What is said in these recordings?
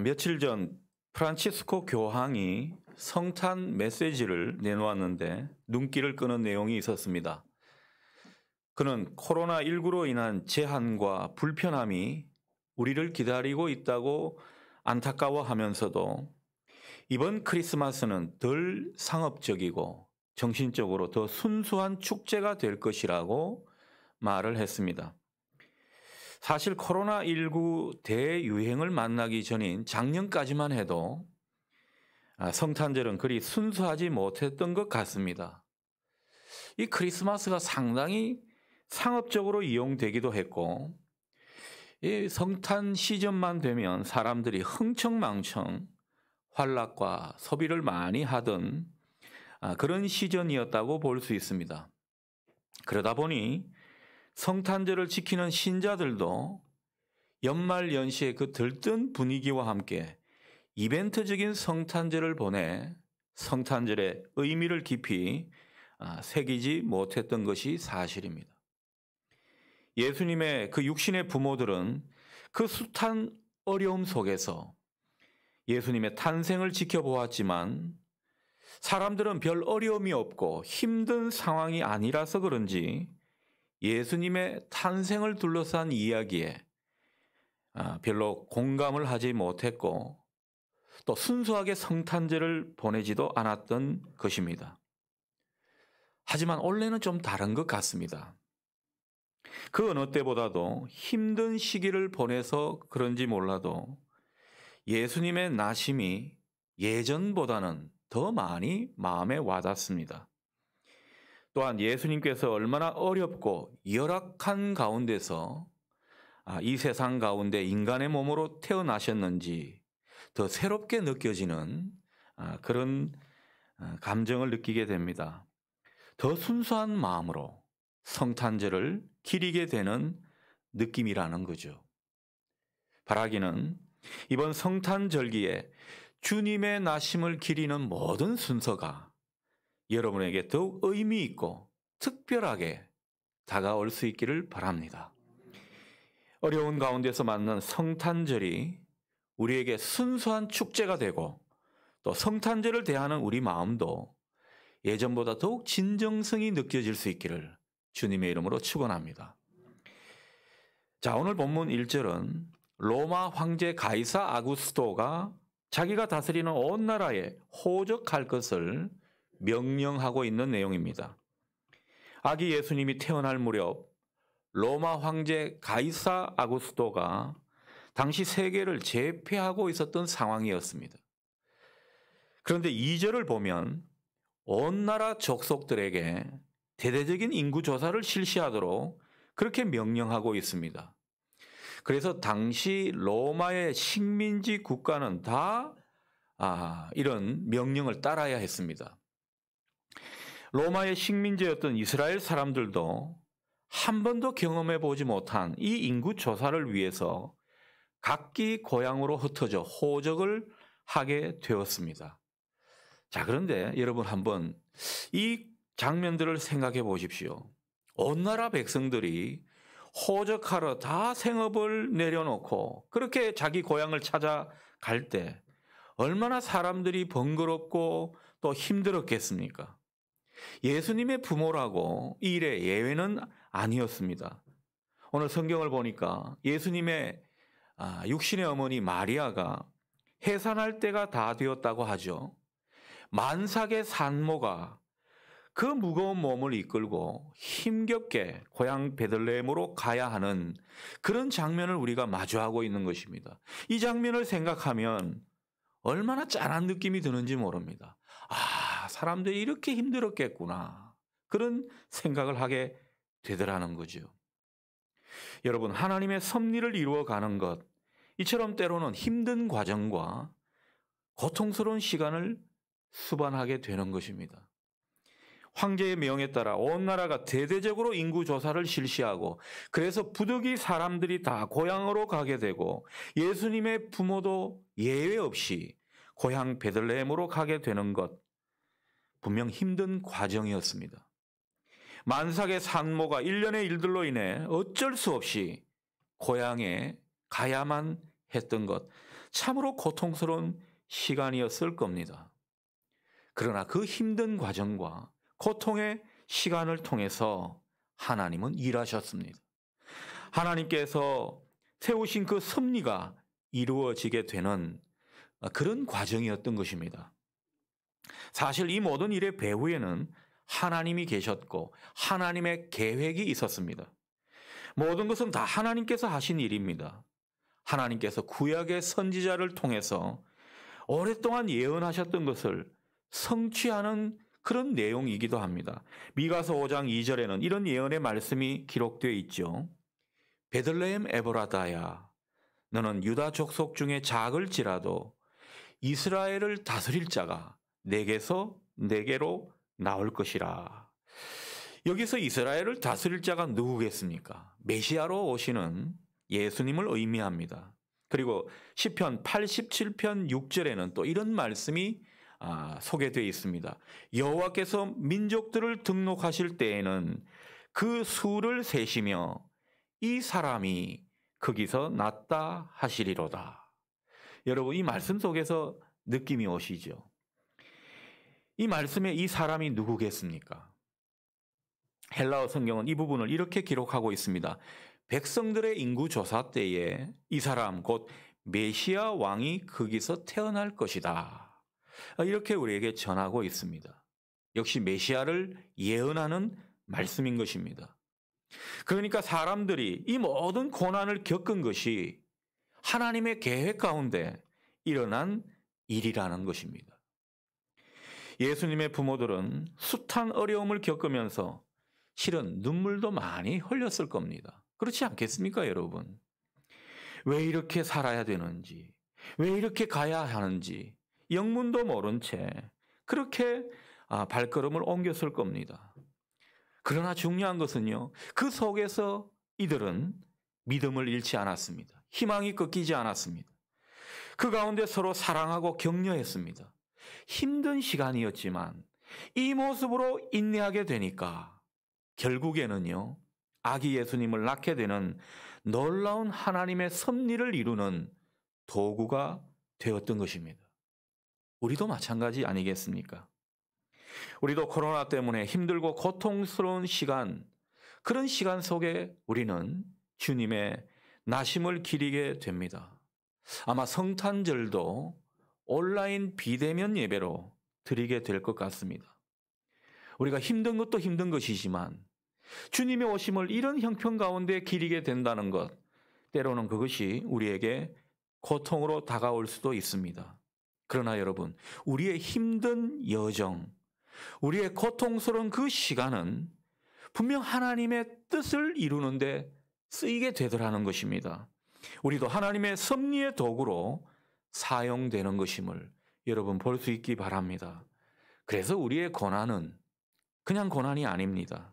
며칠 전 프란치스코 교황이 성탄 메시지를 내놓았는데 눈길을 끄는 내용이 있었습니다. 그는 코로나19로 인한 제한과 불편함이 우리를 기다리고 있다고 안타까워하면서도 이번 크리스마스는 덜 상업적이고 정신적으로 더 순수한 축제가 될 것이라고 말을 했습니다. 사실 코로나19 대유행을 만나기 전인 작년까지만 해도 성탄절은 그리 순수하지 못했던 것 같습니다. 이 크리스마스가 상당히 상업적으로 이용되기도 했고, 이 성탄 시즌만 되면 사람들이 흥청망청 환락과 소비를 많이 하던 그런 시즌이었다고 볼 수 있습니다. 그러다 보니 성탄절을 지키는 신자들도 연말 연시의 그 들뜬 분위기와 함께 이벤트적인 성탄절을 보내 성탄절의 의미를 깊이 새기지 못했던 것이 사실입니다. 예수님의 그 육신의 부모들은 그 숱한 어려움 속에서 예수님의 탄생을 지켜보았지만 사람들은 별 어려움이 없고 힘든 상황이 아니라서 그런지 예수님의 탄생을 둘러싼 이야기에 별로 공감을 하지 못했고 또 순수하게 성탄절을 보내지도 않았던 것입니다. 하지만 올해는 좀 다른 것 같습니다. 그 어느 때보다도 힘든 시기를 보내서 그런지 몰라도 예수님의 나심이 예전보다는 더 많이 마음에 와닿습니다. 또한 예수님께서 얼마나 어렵고 열악한 가운데서 이 세상 가운데 인간의 몸으로 태어나셨는지 더 새롭게 느껴지는 그런 감정을 느끼게 됩니다. 더 순수한 마음으로 성탄절을 기리게 되는 느낌이라는 거죠. 바라기는 이번 성탄절기에 주님의 나심을 기리는 모든 순서가 여러분에게 더욱 의미 있고 특별하게 다가올 수 있기를 바랍니다. 어려운 가운데서 맞는 성탄절이 우리에게 순수한 축제가 되고 또 성탄절을 대하는 우리 마음도 예전보다 더욱 진정성이 느껴질 수 있기를 주님의 이름으로 축원합니다. 자, 오늘 본문 1절은 로마 황제 가이사 아구스토가 자기가 다스리는 온 나라에 호적할 것을 명령하고 있는 내용입니다. 아기 예수님이 태어날 무렵 로마 황제 가이사 아구스토가 당시 세계를 제패하고 있었던 상황이었습니다. 그런데 2절을 보면 온 나라 족속들에게 대대적인 인구 조사를 실시하도록 그렇게 명령하고 있습니다. 그래서 당시 로마의 식민지 국가는 다 이런 명령을 따라야 했습니다. 로마의 식민지였던 이스라엘 사람들도 한 번도 경험해 보지 못한 이 인구 조사를 위해서 각기 고향으로 흩어져 호적을 하게 되었습니다. 자, 그런데 여러분 한번 이 장면들을 생각해 보십시오. 온 나라 백성들이 호적하러 다 생업을 내려놓고 그렇게 자기 고향을 찾아갈 때 얼마나 사람들이 번거롭고 또 힘들었겠습니까? 예수님의 부모라고 이 일의 예외는 아니었습니다. 오늘 성경을 보니까 예수님의 육신의 어머니 마리아가 해산할 때가 다 되었다고 하죠. 만삭의 산모가 그 무거운 몸을 이끌고 힘겹게 고향 베들레헴으로 가야 하는 그런 장면을 우리가 마주하고 있는 것입니다. 이 장면을 생각하면 얼마나 짠한 느낌이 드는지 모릅니다. 사람들이 이렇게 힘들었겠구나. 그런 생각을 하게 되더라는 거죠. 여러분, 하나님의 섭리를 이루어가는 것, 이처럼 때로는 힘든 과정과 고통스러운 시간을 수반하게 되는 것입니다. 황제의 명에 따라 온 나라가 대대적으로 인구 조사를 실시하고 그래서 부득이 사람들이 다 고향으로 가게 되고 예수님의 부모도 예외 없이 고향 베들레헴으로 가게 되는 것, 분명 힘든 과정이었습니다. 만삭의 산모가 일련의 일들로 인해 어쩔 수 없이 고향에 가야만 했던 것, 참으로 고통스러운 시간이었을 겁니다. 그러나 그 힘든 과정과 고통의 시간을 통해서 하나님은 일하셨습니다. 하나님께서 세우신 그 섭리가 이루어지게 되는 그런 과정이었던 것입니다. 사실 이 모든 일의 배후에는 하나님이 계셨고 하나님의 계획이 있었습니다. 모든 것은 다 하나님께서 하신 일입니다. 하나님께서 구약의 선지자를 통해서 오랫동안 예언하셨던 것을 성취하는 그런 내용이기도 합니다. 미가서 5장 2절에는 이런 예언의 말씀이 기록되어 있죠. 베들레헴 에브라다야, 너는 유다 족속 중에 작을지라도 이스라엘을 다스릴 자가 내게로 나올 것이라. 여기서 이스라엘을 다스릴 자가 누구겠습니까? 메시아로 오시는 예수님을 의미합니다. 그리고 시편 87편 6절에는 또 이런 말씀이 소개되어 있습니다. 여호와께서 민족들을 등록하실 때에는 그 수를 세시며 이 사람이 거기서 났다 하시리로다. 여러분, 이 말씀 속에서 느낌이 오시죠? 이 말씀에 이 사람이 누구겠습니까? 헬라어 성경은 이 부분을 이렇게 기록하고 있습니다. 백성들의 인구 조사 때에 이 사람 곧 메시아 왕이 거기서 태어날 것이다. 이렇게 우리에게 전하고 있습니다. 역시 메시아를 예언하는 말씀인 것입니다. 그러니까 사람들이 이 모든 고난을 겪은 것이 하나님의 계획 가운데 일어난 일이라는 것입니다. 예수님의 부모들은 숱한 어려움을 겪으면서 실은 눈물도 많이 흘렸을 겁니다. 그렇지 않겠습니까, 여러분? 왜 이렇게 살아야 되는지, 왜 이렇게 가야 하는지 영문도 모른 채 그렇게 발걸음을 옮겼을 겁니다. 그러나 중요한 것은요, 그 속에서 이들은 믿음을 잃지 않았습니다. 희망이 꺾이지 않았습니다. 그 가운데 서로 사랑하고 격려했습니다. 힘든 시간이었지만 이 모습으로 인내하게 되니까 결국에는요, 아기 예수님을 낳게 되는 놀라운 하나님의 섭리를 이루는 도구가 되었던 것입니다. 우리도 마찬가지 아니겠습니까? 우리도 코로나 때문에 힘들고 고통스러운 시간, 그런 시간 속에 우리는 주님의 나심을 기리게 됩니다. 아마 성탄절도 온라인 비대면 예배로 드리게 될 것 같습니다. 우리가 힘든 것도 힘든 것이지만 주님의 오심을 이런 형편 가운데 기리게 된다는 것, 때로는 그것이 우리에게 고통으로 다가올 수도 있습니다. 그러나 여러분, 우리의 힘든 여정, 우리의 고통스러운 그 시간은 분명 하나님의 뜻을 이루는데 쓰이게 되더라는 것입니다. 우리도 하나님의 섭리의 도구로 사용되는 것임을 여러분 볼 수 있기 바랍니다. 그래서 우리의 고난은 그냥 고난이 아닙니다.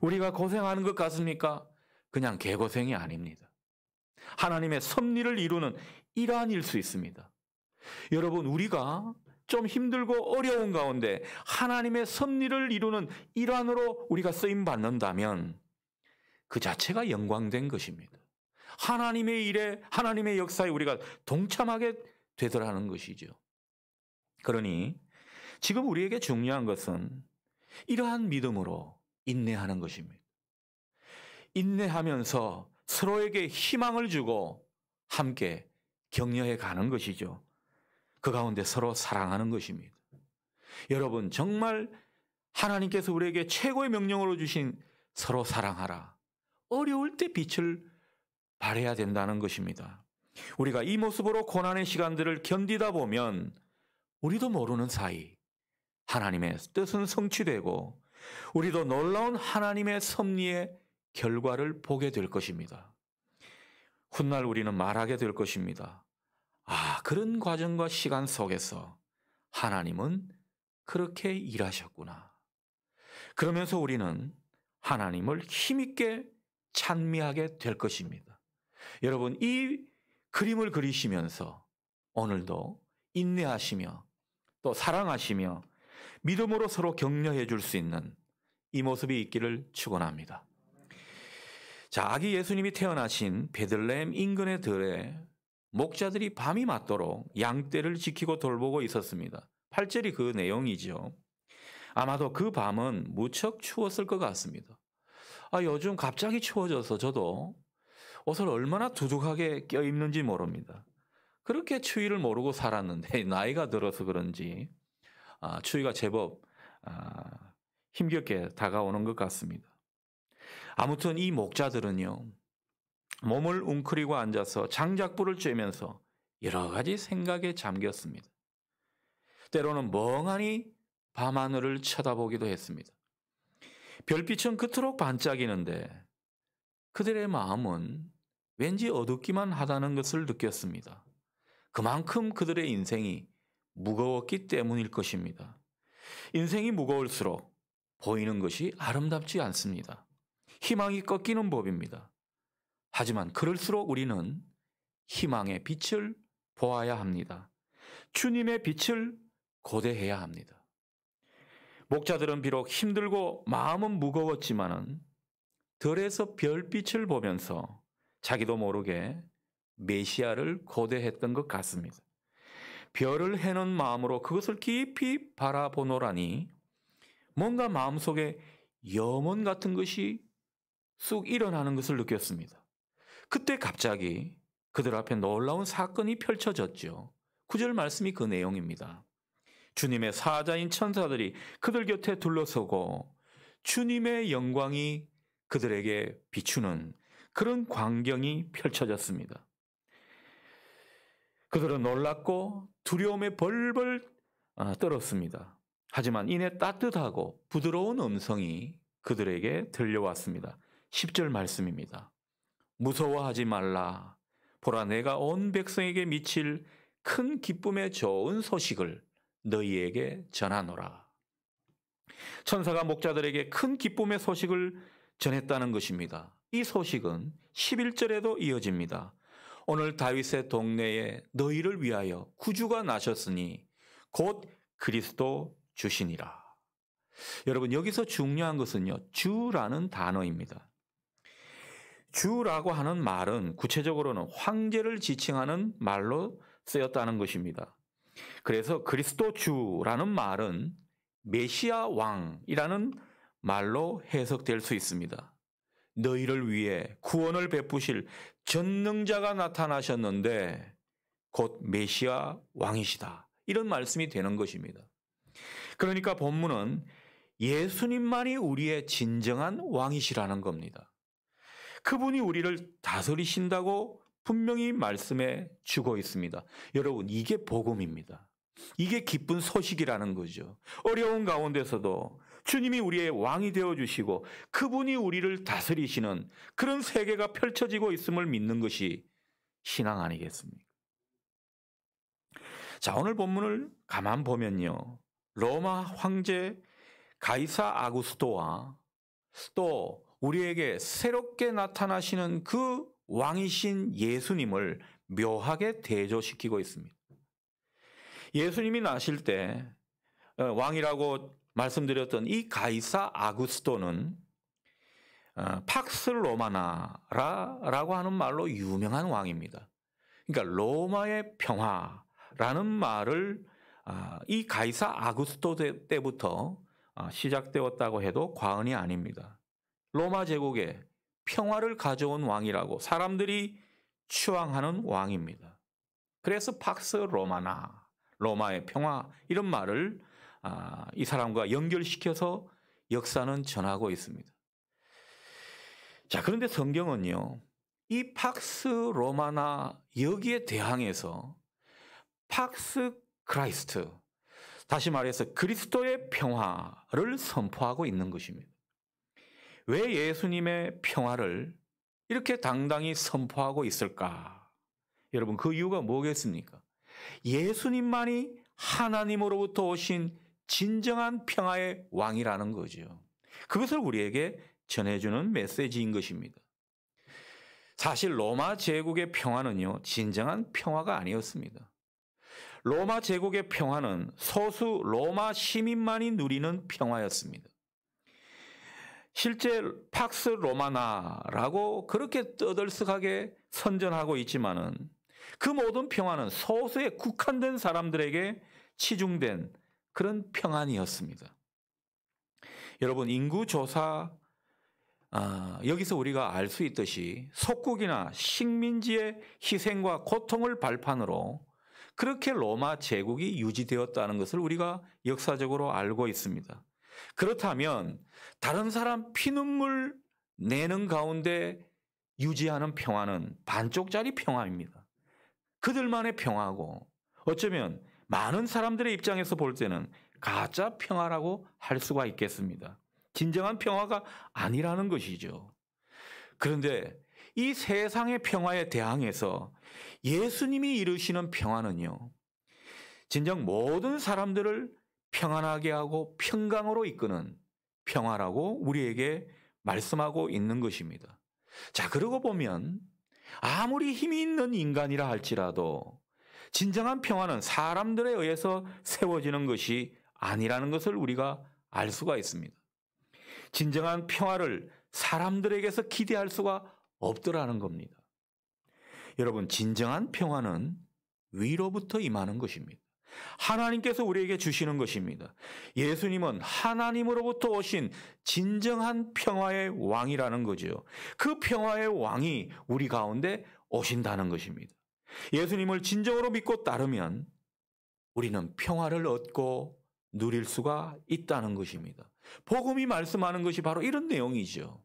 우리가 고생하는 것 같습니까? 그냥 개고생이 아닙니다. 하나님의 섭리를 이루는 일환일 수 있습니다. 여러분, 우리가 좀 힘들고 어려운 가운데 하나님의 섭리를 이루는 일환으로 우리가 쓰임 받는다면 그 자체가 영광된 것입니다. 하나님의 일에, 하나님의 역사에 우리가 동참하게 되더라는 것이죠. 그러니 지금 우리에게 중요한 것은 이러한 믿음으로 인내하는 것입니다. 인내하면서 서로에게 희망을 주고 함께 격려해 가는 것이죠. 그 가운데 서로 사랑하는 것입니다. 여러분, 정말 하나님께서 우리에게 최고의 명령으로 주신 서로 사랑하라. 어려울 때 빛을 발해야 된다는 것입니다. 우리가 이 모습으로 고난의 시간들을 견디다 보면 우리도 모르는 사이 하나님의 뜻은 성취되고 우리도 놀라운 하나님의 섭리의 결과를 보게 될 것입니다. 훗날 우리는 말하게 될 것입니다. 그런 과정과 시간 속에서 하나님은 그렇게 일하셨구나. 그러면서 우리는 하나님을 힘있게 찬미하게 될 것입니다. 여러분, 이 그림을 그리시면서 오늘도 인내하시며 또 사랑하시며 믿음으로 서로 격려해 줄 수 있는 이 모습이 있기를 축원합니다. 자, 아기 예수님이 태어나신 베들레헴 인근의 들에 목자들이 밤이 맞도록 양떼를 지키고 돌보고 있었습니다. 8절이 그 내용이죠. 아마도 그 밤은 무척 추웠을 것 같습니다. 요즘 갑자기 추워져서 저도 옷을 얼마나 두둑하게 껴입는지 모릅니다. 그렇게 추위를 모르고 살았는데 나이가 들어서 그런지 추위가 제법 힘겹게 다가오는 것 같습니다. 아무튼 이 목자들은요, 몸을 웅크리고 앉아서 장작불을 쬐면서 여러 가지 생각에 잠겼습니다. 때로는 멍하니 밤하늘을 쳐다보기도 했습니다. 별빛은 그토록 반짝이는데 그들의 마음은 왠지 어둡기만 하다는 것을 느꼈습니다. 그만큼 그들의 인생이 무거웠기 때문일 것입니다. 인생이 무거울수록 보이는 것이 아름답지 않습니다. 희망이 꺾이는 법입니다. 하지만 그럴수록 우리는 희망의 빛을 보아야 합니다. 주님의 빛을 고대해야 합니다. 목자들은 비록 힘들고 마음은 무거웠지만은 들에서 별빛을 보면서 자기도 모르게 메시아를 고대했던 것 같습니다. 별을 해는 마음으로 그것을 깊이 바라보노라니 뭔가 마음속에 염원 같은 것이 쑥 일어나는 것을 느꼈습니다. 그때 갑자기 그들 앞에 놀라운 사건이 펼쳐졌죠. 9절 말씀이 그 내용입니다. 주님의 사자인 천사들이 그들 곁에 둘러서고 주님의 영광이 그들에게 비추는 그런 광경이 펼쳐졌습니다. 그들은 놀랐고 두려움에 벌벌 떨었습니다. 하지만 이내 따뜻하고 부드러운 음성이 그들에게 들려왔습니다. 10절 말씀입니다. 무서워하지 말라. 보라, 내가 온 백성에게 미칠 큰 기쁨의 좋은 소식을 너희에게 전하노라. 천사가 목자들에게 큰 기쁨의 소식을 전했다는 것입니다. 이 소식은 11절에도 이어집니다. 오늘 다윗의 동네에 너희를 위하여 구주가 나셨으니 곧 그리스도 주시니라. 여러분, 여기서 중요한 것은요, 주라는 단어입니다. 주라고 하는 말은 구체적으로는 황제를 지칭하는 말로 쓰였다는 것입니다. 그래서 그리스도 주라는 말은 메시아 왕이라는 말로 해석될 수 있습니다. 너희를 위해 구원을 베푸실 전능자가 나타나셨는데 곧 메시아 왕이시다. 이런 말씀이 되는 것입니다. 그러니까 본문은 예수님만이 우리의 진정한 왕이시라는 겁니다. 그분이 우리를 다스리신다고 분명히 말씀해 주고 있습니다. 여러분, 이게 복음입니다. 이게 기쁜 소식이라는 거죠. 어려운 가운데서도 주님이 우리의 왕이 되어주시고 그분이 우리를 다스리시는 그런 세계가 펼쳐지고 있음을 믿는 것이 신앙 아니겠습니까? 자, 오늘 본문을 가만 보면요, 로마 황제 가이사 아구스토와 또 우리에게 새롭게 나타나시는 그 왕이신 예수님을 묘하게 대조시키고 있습니다. 예수님이 나실 때 왕이라고 말씀드렸던 이 가이사 아구스토는 팍스 로마나라고 하는 말로 유명한 왕입니다. 그러니까 로마의 평화라는 말을 이 가이사 아구스토 때부터 시작되었다고 해도 과언이 아닙니다. 로마 제국에 평화를 가져온 왕이라고 사람들이 추앙하는 왕입니다. 그래서 팍스 로마나, 로마의 평화, 이런 말을 이 사람과 연결시켜서 역사는 전하고 있습니다. 자, 그런데 성경은요, 이 팍스 로마나 여기에 대항해서 팍스 크라이스트, 다시 말해서 그리스도의 평화를 선포하고 있는 것입니다. 왜 예수님의 평화를 이렇게 당당히 선포하고 있을까? 여러분, 그 이유가 뭐겠습니까? 예수님만이 하나님으로부터 오신 진정한 평화의 왕이라는 거죠. 그것을 우리에게 전해주는 메시지인 것입니다. 사실 로마 제국의 평화는요, 진정한 평화가 아니었습니다. 로마 제국의 평화는 소수 로마 시민만이 누리는 평화였습니다. 실제 팍스 로마나라고 그렇게 떠들썩하게 선전하고 있지만은 그 모든 평화는 소수에 국한된 사람들에게 치중된 그런 평안이었습니다. 여러분, 인구조사, 여기서 우리가 알 수 있듯이 속국이나 식민지의 희생과 고통을 발판으로 그렇게 로마 제국이 유지되었다는 것을 우리가 역사적으로 알고 있습니다. 그렇다면 다른 사람 피눈물 내는 가운데 유지하는 평화는 반쪽짜리 평화입니다. 그들만의 평화고 어쩌면 많은 사람들의 입장에서 볼 때는 가짜 평화라고 할 수가 있겠습니다. 진정한 평화가 아니라는 것이죠. 그런데 이 세상의 평화에 대항해서 예수님이 이루시는 평화는요, 진정 모든 사람들을 평안하게 하고 평강으로 이끄는 평화라고 우리에게 말씀하고 있는 것입니다. 자, 그러고 보면 아무리 힘이 있는 인간이라 할지라도 진정한 평화는 사람들에 의해서 세워지는 것이 아니라는 것을 우리가 알 수가 있습니다. 진정한 평화를 사람들에게서 기대할 수가 없더라는 겁니다. 여러분, 진정한 평화는 위로부터 임하는 것입니다. 하나님께서 우리에게 주시는 것입니다. 예수님은 하나님으로부터 오신 진정한 평화의 왕이라는 거죠. 그 평화의 왕이 우리 가운데 오신다는 것입니다. 예수님을 진정으로 믿고 따르면 우리는 평화를 얻고 누릴 수가 있다는 것입니다. 복음이 말씀하는 것이 바로 이런 내용이죠.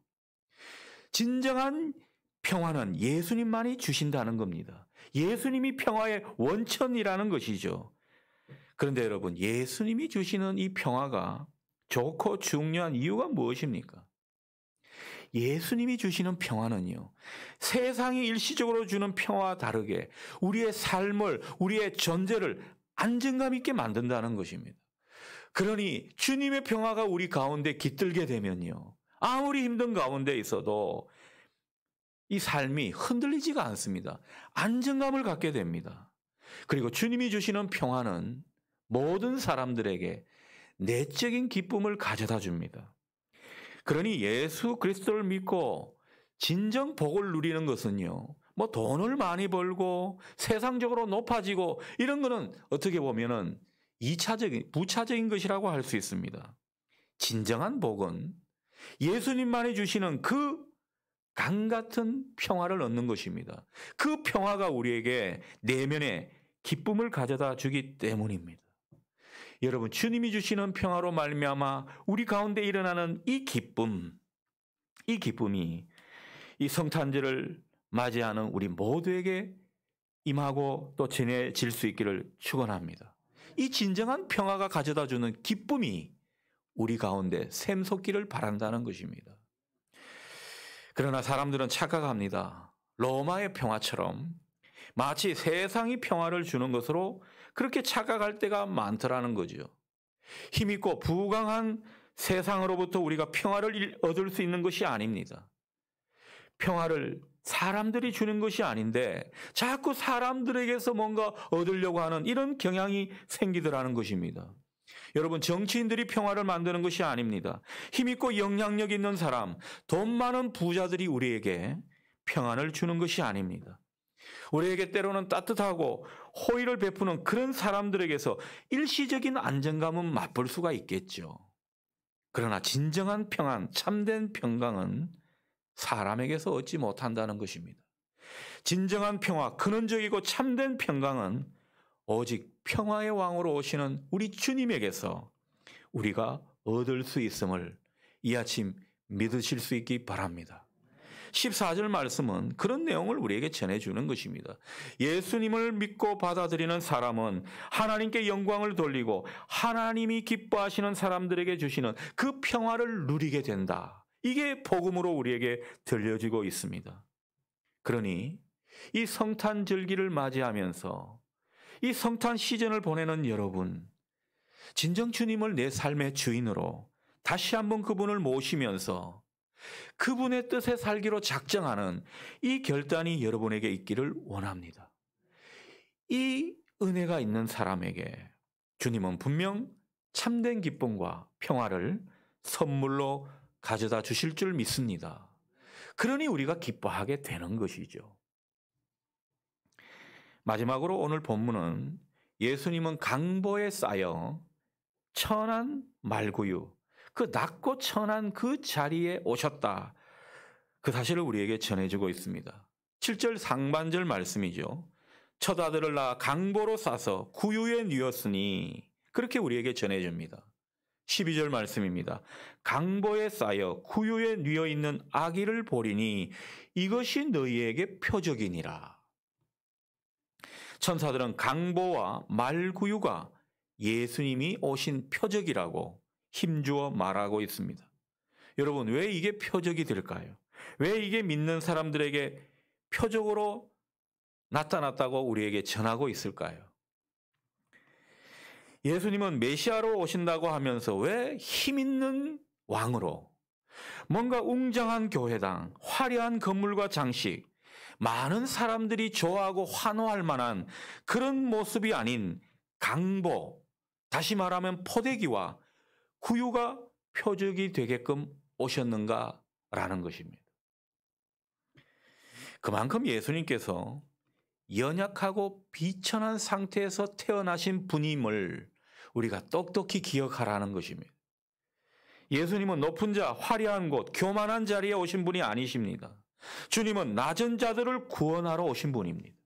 진정한 평화는 예수님만이 주신다는 겁니다. 예수님이 평화의 원천이라는 것이죠. 그런데 여러분, 예수님이 주시는 이 평화가 좋고 중요한 이유가 무엇입니까? 예수님이 주시는 평화는요, 세상이 일시적으로 주는 평화와 다르게 우리의 삶을, 우리의 존재를 안정감 있게 만든다는 것입니다. 그러니 주님의 평화가 우리 가운데 깃들게 되면요, 아무리 힘든 가운데 있어도 이 삶이 흔들리지가 않습니다. 안정감을 갖게 됩니다. 그리고 주님이 주시는 평화는 모든 사람들에게 내적인 기쁨을 가져다 줍니다. 그러니 예수 그리스도를 믿고 진정 복을 누리는 것은요, 뭐 돈을 많이 벌고 세상적으로 높아지고 이런 거는 어떻게 보면은 부차적인 것이라고 할 수 있습니다. 진정한 복은 예수님만이 주시는 그 강 같은 평화를 얻는 것입니다. 그 평화가 우리에게 내면에 기쁨을 가져다 주기 때문입니다. 여러분, 주님이 주시는 평화로 말미암아 우리 가운데 일어나는 이 기쁨이 이 성탄절을 맞이하는 우리 모두에게 임하고 또 전해질 수 있기를 축원합니다. 이 진정한 평화가 가져다 주는 기쁨이 우리 가운데 샘솟기를 바란다는 것입니다. 그러나 사람들은 착각합니다. 로마의 평화처럼 마치 세상이 평화를 주는 것으로 그렇게 착각할 때가 많더라는 거죠. 힘있고 부강한 세상으로부터 우리가 평화를 얻을 수 있는 것이 아닙니다. 평화를 사람들이 주는 것이 아닌데 자꾸 사람들에게서 뭔가 얻으려고 하는 이런 경향이 생기더라는 것입니다. 여러분, 정치인들이 평화를 만드는 것이 아닙니다. 힘있고 영향력 있는 사람, 돈 많은 부자들이 우리에게 평안을 주는 것이 아닙니다. 우리에게 때로는 따뜻하고 호의를 베푸는 그런 사람들에게서 일시적인 안정감은 맛볼 수가 있겠죠. 그러나 진정한 평안, 참된 평강은 사람에게서 얻지 못한다는 것입니다. 진정한 평화, 근원적이고 참된 평강은 오직 평화의 왕으로 오시는 우리 주님에게서 우리가 얻을 수 있음을 이 아침 믿으실 수 있기 바랍니다. 14절 말씀은 그런 내용을 우리에게 전해주는 것입니다. 예수님을 믿고 받아들이는 사람은 하나님께 영광을 돌리고 하나님이 기뻐하시는 사람들에게 주시는 그 평화를 누리게 된다. 이게 복음으로 우리에게 들려지고 있습니다. 그러니 이 성탄절기를 맞이하면서 이 성탄 시즌을 보내는 여러분, 진정 주님을 내 삶의 주인으로 다시 한번 그분을 모시면서 그분의 뜻에 살기로 작정하는 이 결단이 여러분에게 있기를 원합니다. 이 은혜가 있는 사람에게 주님은 분명 참된 기쁨과 평화를 선물로 가져다 주실 줄 믿습니다. 그러니 우리가 기뻐하게 되는 것이죠. 마지막으로 오늘 본문은 예수님은 강보에 쌓여 천한 말구유, 그 낮고 천한 그 자리에 오셨다. 그 사실을 우리에게 전해주고 있습니다. 7절 상반절 말씀이죠. 첫 아들을 낳아 강보로 싸서 구유에 뉘었으니, 그렇게 우리에게 전해줍니다. 12절 말씀입니다. 강보에 쌓여 구유에 뉘어 있는 아기를 보리니 이것이 너희에게 표적이니라. 천사들은 강보와 말구유가 예수님이 오신 표적이라고 힘주어 말하고 있습니다. 여러분, 왜 이게 표적이 될까요? 왜 이게 믿는 사람들에게 표적으로 나타났다고 우리에게 전하고 있을까요? 예수님은 메시아로 오신다고 하면서 왜 힘있는 왕으로, 뭔가 웅장한 교회당, 화려한 건물과 장식, 많은 사람들이 좋아하고 환호할 만한 그런 모습이 아닌 강보, 다시 말하면 포대기와 구유가 표적이 되게끔 오셨는가라는 것입니다. 그만큼 예수님께서 연약하고 비천한 상태에서 태어나신 분임을 우리가 똑똑히 기억하라는 것입니다. 예수님은 높은 자, 화려한 곳, 교만한 자리에 오신 분이 아니십니다. 주님은 낮은 자들을 구원하러 오신 분입니다.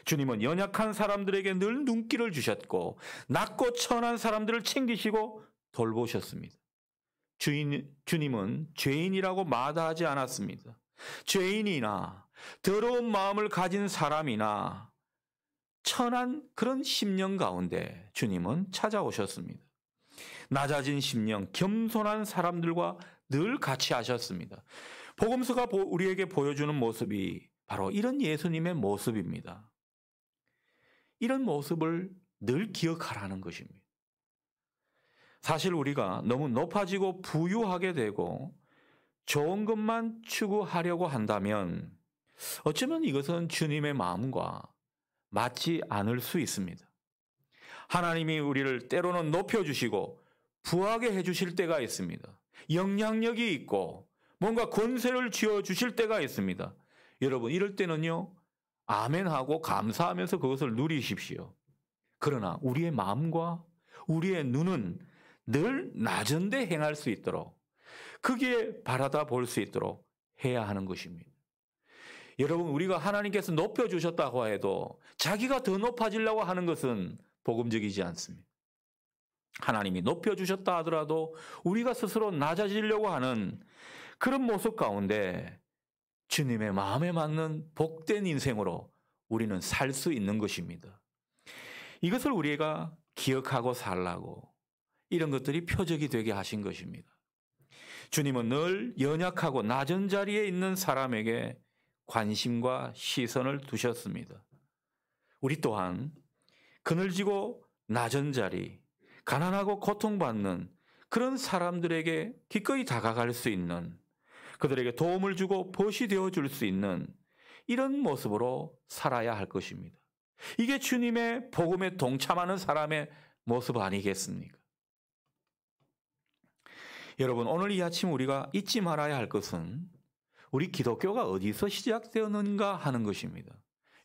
주님은 연약한 사람들에게 늘 눈길을 주셨고 낮고 천한 사람들을 챙기시고 돌보셨습니다. 주님은 죄인이라고 마다하지 않았습니다. 죄인이나 더러운 마음을 가진 사람이나 천한 그런 심령 가운데 주님은 찾아오셨습니다. 낮아진 심령, 겸손한 사람들과 늘 같이 하셨습니다. 복음서가 우리에게 보여주는 모습이 바로 이런 예수님의 모습입니다. 이런 모습을 늘 기억하라는 것입니다. 사실 우리가 너무 높아지고 부유하게 되고 좋은 것만 추구하려고 한다면 어쩌면 이것은 주님의 마음과 맞지 않을 수 있습니다. 하나님이 우리를 때로는 높여주시고 부하게 해주실 때가 있습니다. 영향력이 있고 뭔가 권세를 쥐어주실 때가 있습니다. 여러분, 이럴 때는요, 아멘하고 감사하면서 그것을 누리십시오. 그러나 우리의 마음과 우리의 눈은 늘 낮은 데 행할 수 있도록, 크게 바라다 볼 수 있도록 해야 하는 것입니다. 여러분, 우리가 하나님께서 높여주셨다고 해도 자기가 더 높아지려고 하는 것은 복음적이지 않습니다. 하나님이 높여주셨다 하더라도 우리가 스스로 낮아지려고 하는 그런 모습 가운데 주님의 마음에 맞는 복된 인생으로 우리는 살 수 있는 것입니다. 이것을 우리가 기억하고 살라고 이런 것들이 표적이 되게 하신 것입니다. 주님은 늘 연약하고 낮은 자리에 있는 사람에게 관심과 시선을 두셨습니다. 우리 또한 그늘지고 낮은 자리, 가난하고 고통받는 그런 사람들에게 기꺼이 다가갈 수 있는, 그들에게 도움을 주고 벗이 되어줄 수 있는 이런 모습으로 살아야 할 것입니다. 이게 주님의 복음에 동참하는 사람의 모습 아니겠습니까? 여러분, 오늘 이 아침 우리가 잊지 말아야 할 것은 우리 기독교가 어디서 시작되었는가 하는 것입니다.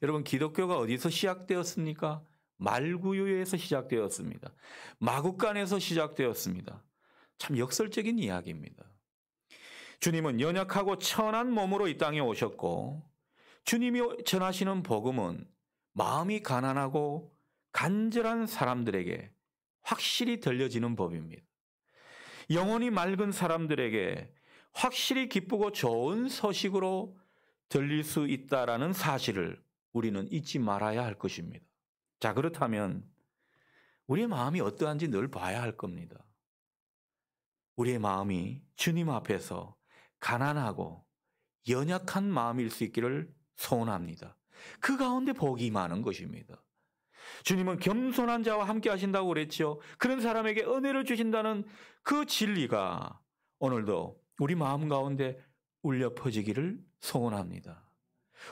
여러분, 기독교가 어디서 시작되었습니까? 말구유에서 시작되었습니다. 마구간에서 시작되었습니다. 참 역설적인 이야기입니다. 주님은 연약하고 천한 몸으로 이 땅에 오셨고, 주님이 전하시는 복음은 마음이 가난하고 간절한 사람들에게 확실히 들려지는 법입니다. 영혼이 맑은 사람들에게 확실히 기쁘고 좋은 소식으로 들릴 수 있다라는 사실을 우리는 잊지 말아야 할 것입니다. 자, 그렇다면 우리의 마음이 어떠한지 늘 봐야 할 겁니다. 우리의 마음이 주님 앞에서 가난하고 연약한 마음일 수 있기를 소원합니다. 그 가운데 복이 많은 것입니다. 주님은 겸손한 자와 함께 하신다고 그랬죠. 그런 사람에게 은혜를 주신다는 그 진리가 오늘도 우리 마음 가운데 울려 퍼지기를 소원합니다.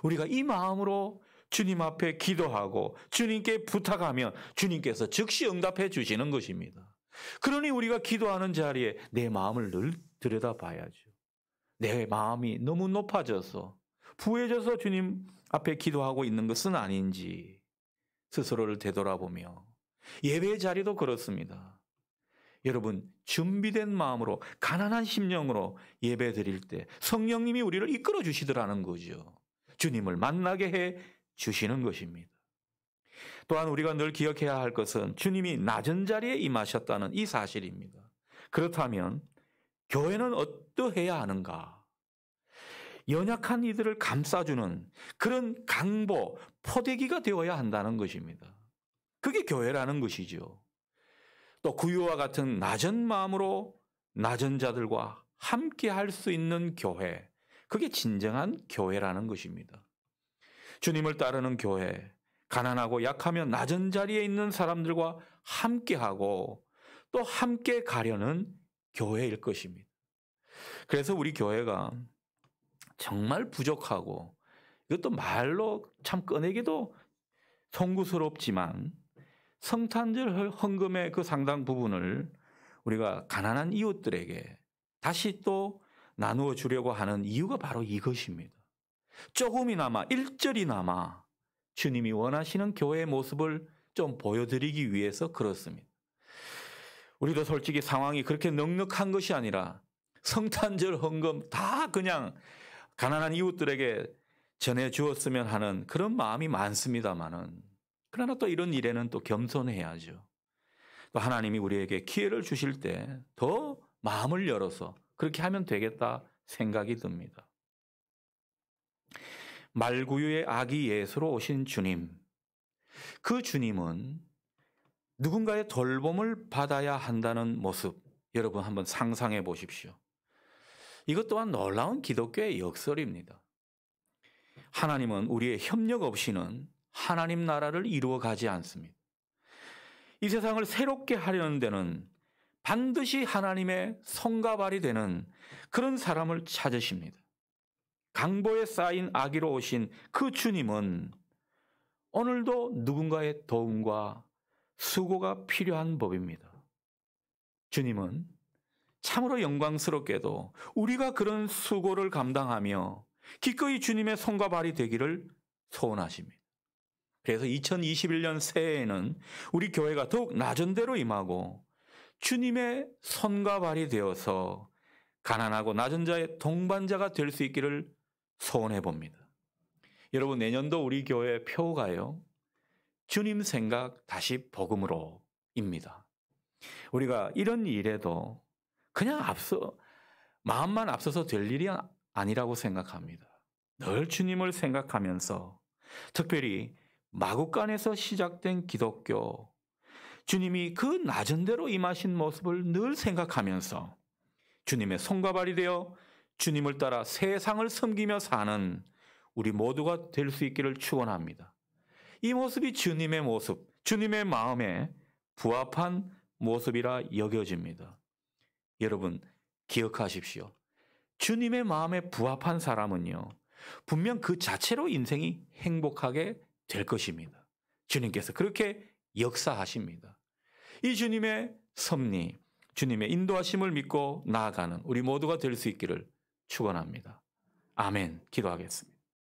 우리가 이 마음으로 주님 앞에 기도하고 주님께 부탁하면 주님께서 즉시 응답해 주시는 것입니다. 그러니 우리가 기도하는 자리에 내 마음을 늘 들여다봐야죠. 내 마음이 너무 높아져서 부해져서 주님 앞에 기도하고 있는 것은 아닌지, 스스로를 되돌아보며 예배 자리도 그렇습니다. 여러분, 준비된 마음으로 가난한 심령으로 예배 드릴 때 성령님이 우리를 이끌어 주시더라는 거죠. 주님을 만나게 해 주시는 것입니다. 또한 우리가 늘 기억해야 할 것은 주님이 낮은 자리에 임하셨다는 이 사실입니다. 그렇다면 교회는 어떠해야 하는가? 연약한 이들을 감싸주는 그런 강보, 포대기가 되어야 한다는 것입니다. 그게 교회라는 것이죠. 또 구유와 같은 낮은 마음으로 낮은 자들과 함께 할 수 있는 교회, 그게 진정한 교회라는 것입니다. 주님을 따르는 교회, 가난하고 약하며 낮은 자리에 있는 사람들과 함께하고 또 함께 가려는 교회일 것입니다. 그래서 우리 교회가 정말 부족하고 이것도 말로 참 꺼내기도 송구스럽지만 성탄절 헌금의 그 상당 부분을 우리가 가난한 이웃들에게 다시 또 나누어 주려고 하는 이유가 바로 이것입니다. 조금이나마 일절이나마 주님이 원하시는 교회의 모습을 좀 보여드리기 위해서 그렇습니다. 우리도 솔직히 상황이 그렇게 넉넉한 것이 아니라 성탄절 헌금 다 그냥 가난한 이웃들에게 전해주었으면 하는 그런 마음이 많습니다만은, 그러나 또 이런 일에는 또 겸손해야죠. 또 하나님이 우리에게 기회를 주실 때 더 마음을 열어서 그렇게 하면 되겠다 생각이 듭니다. 말구유의 아기 예수로 오신 주님, 그 주님은 누군가의 돌봄을 받아야 한다는 모습, 여러분 한번 상상해 보십시오. 이것 또한 놀라운 기독교의 역설입니다. 하나님은 우리의 협력 없이는 하나님 나라를 이루어 가지 않습니다. 이 세상을 새롭게 하려는 데는 반드시 하나님의 손과 발이 되는 그런 사람을 찾으십니다. 강보에 쌓인 아기로 오신 그 주님은 오늘도 누군가의 도움과 수고가 필요한 법입니다. 주님은 참으로 영광스럽게도 우리가 그런 수고를 감당하며 기꺼이 주님의 손과 발이 되기를 소원하십니다. 그래서 2021년 새해에는 우리 교회가 더욱 낮은 데로 임하고 주님의 손과 발이 되어서 가난하고 낮은 자의 동반자가 될 수 있기를 소원해 봅니다. 여러분, 내년도 우리 교회 표가요, 주님 생각 다시 복음으로입니다. 우리가 이런 일에도 그냥 마음만 앞서서 될 일이 아니라고 생각합니다. 늘 주님을 생각하면서 특별히 마국간에서 시작된 기독교, 주님이 그 낮은 데로 임하신 모습을 늘 생각하면서 주님의 손과 발이 되어 주님을 따라 세상을 섬기며 사는 우리 모두가 될 수 있기를 축원합니다. 이 모습이 주님의 모습, 주님의 마음에 부합한 모습이라 여겨집니다. 여러분, 기억하십시오. 주님의 마음에 부합한 사람은요, 분명 그 자체로 인생이 행복하게 될 것입니다. 주님께서 그렇게 역사하십니다. 이 주님의 섭리, 주님의 인도하심을 믿고 나아가는 우리 모두가 될 수 있기를 축원합니다. 아멘. 기도하겠습니다.